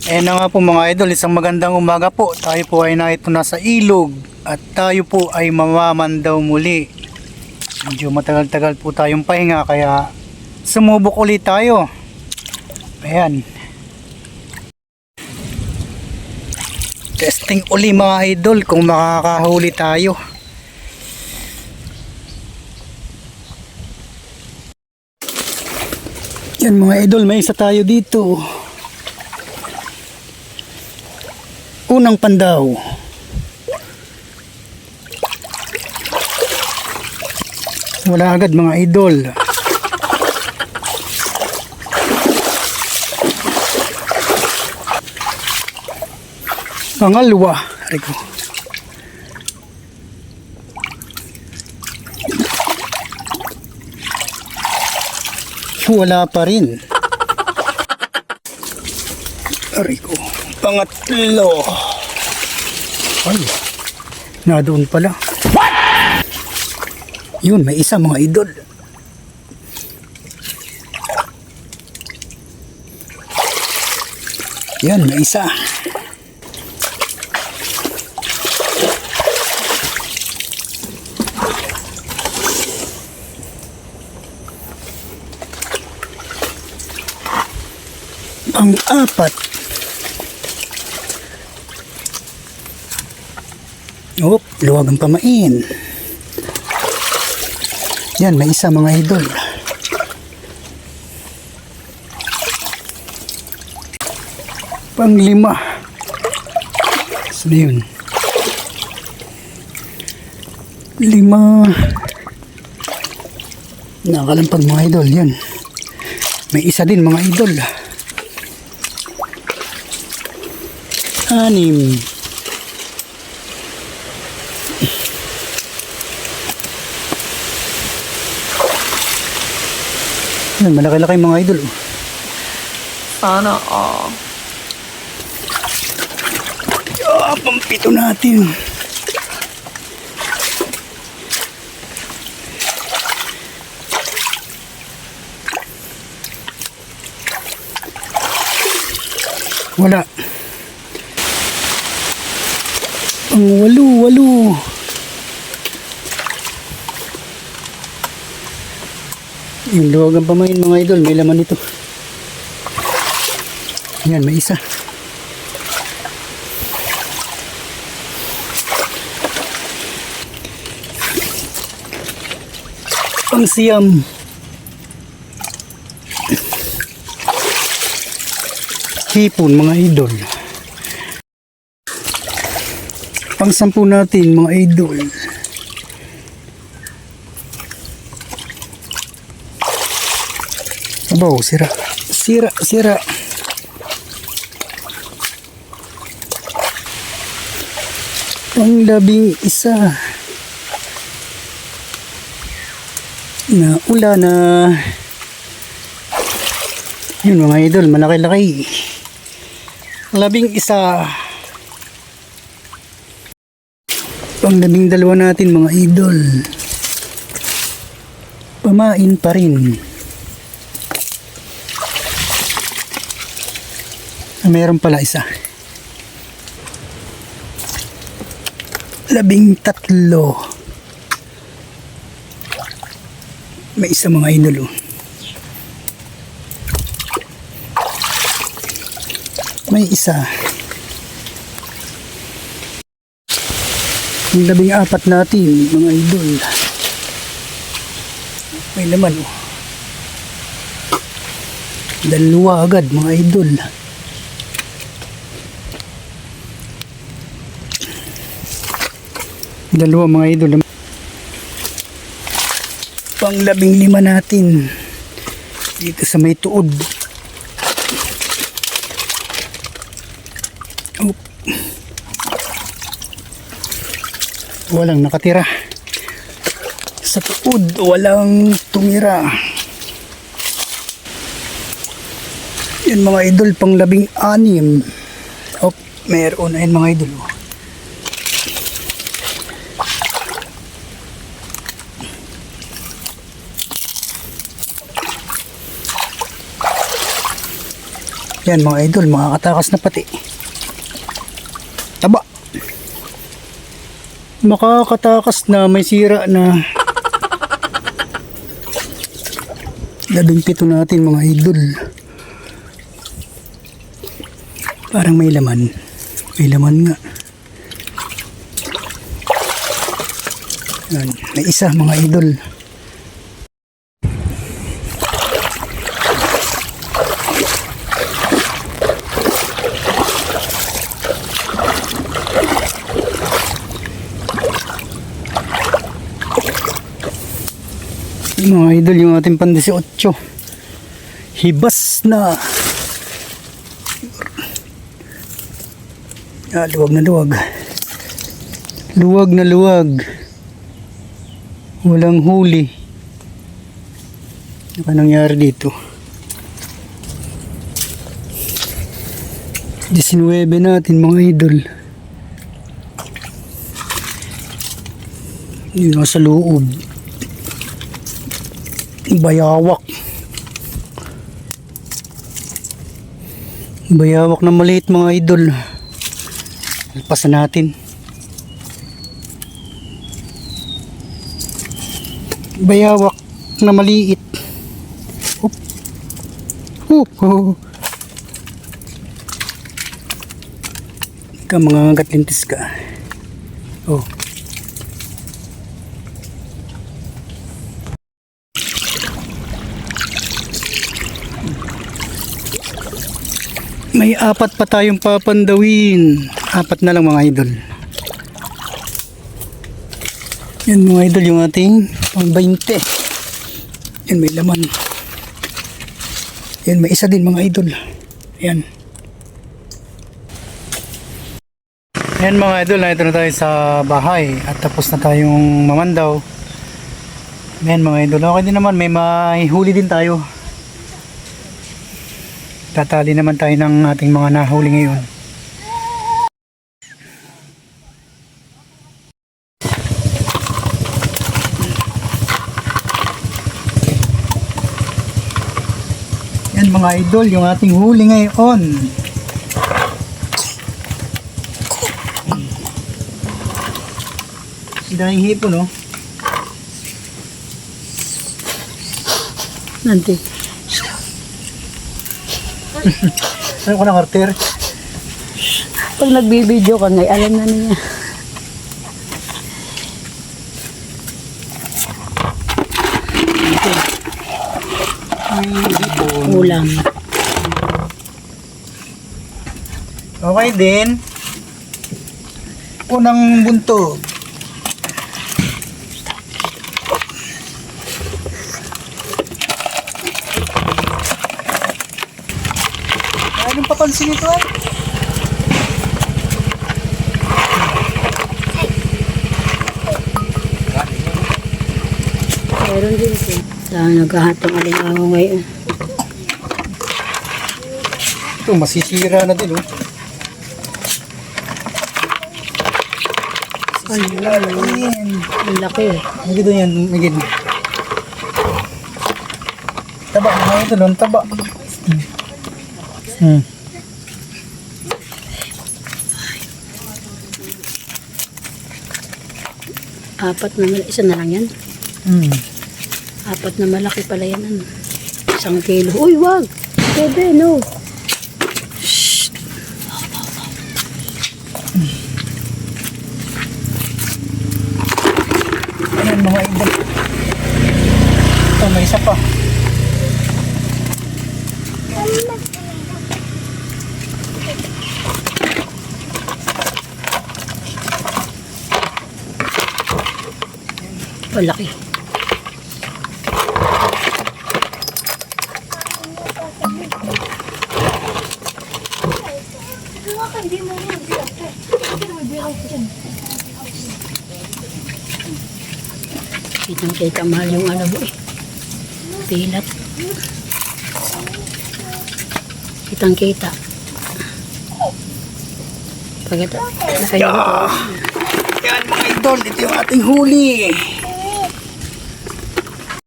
Ayan na nga po mga idol, isang magandang umaga po. Tayo po ay narito na sa ilog at tayo po ay mamamandaw muli. Medyo matagal-tagal po tayong pahinga kaya sumubok ulit tayo. Ayan. Testing uli mga idol kung makakahuli tayo. Yan mga idol, may isa tayo dito. Unang pandaw. Wala agad mga idol. Pangalawa. Rico. Wala pa rin. Rico. Pangatlo. Ay, na doon pala. What? Yun, may isa mga idol. Yan, may isa. Ang apat. Oop, luwag ang pamain. Yan, may isa mga idol. Panglima. Saan yun? 5. Nakakalampag mga idol. Yan. May isa din mga idol. 6. Yan, malaki-laki mga idol. Sana all. Pampito natin. Wala. Ang 8. Yung luwag ang pamain mga idol, may laman ito. Yan, may isa. Ang siyam. Hipon mga idol. Pang 10 natin mga idol. Abaw, sira. Sira. Pang 11. Na ula na. Yun mga idol, malaki-laki. 11. Pang 12 natin mga idol. Pamain pa rin. Meron pala isa. 13. May isa mga idol. May isa. Yung 14 natin mga idol. May laman. 2 agad mga idol. Dalawa mga idol. Pang 15 natin. Dito sa may tuod. Oop. Walang nakatira. Sa tuod, walang tumira. Yan mga idol, pang 16. Oop, meron na yan mga idol. Yan mga idol, makakatakas na pati. Taba. Makakatakas na, may sira na. 17 natin mga idol. Parang may laman. May laman nga. Yan, may isa mga idol. Mga idol, yung ating pan 18 hibas na. Luwag na luwag. Luwag na luwag. Walang huli. Ano nangyari dito? 19 natin mga idol. Yung nasa loob. Bayawak. Bayawak na maliit mga idol. Alpasan natin. Bayawak na maliit. Hop. Hop. Oh. Ika mga gatlintis ka. Oh. May 4 pa tayong papandawin. 4 na lang mga idol. Yan mga idol, yung ating pang 20. Yan may laman. Yan may isa din mga idol. Yan. Yan mga idol, na ito na tayo sa bahay. At tapos na tayong mamandaw. Yan mga idol, okay din naman. May huli din tayo. Tatali naman tayo ng ating mga nahuli ngayon. Yan mga idol, yung ating huli ngayon. Dahing hipo, no? Nanti. Ano ko na, Carter? Pag nagbibideo ka ngay, alam na niya. Ulam. Okay din. Unang bunto. Anong papansin ito ay? Meron din ito. Naghahatong alingaw ngayon. Ito, masisira na din, oh. Masisira na din. Ang laki. Magid yan, magid. Taba, mga ito doon, taba. Apat na malaki. Isa na lang yan. 4 na malaki pala yan. 1 kilo. Uy, wag! Bebe, no. Shhh. Ayan mga idol. Ito, may isa pa. Malaki. Kitang-kita mahal yung ano mo eh. Pilat. Kitang-kita. Pagkata. Yan mga idol, ito yung ating huli.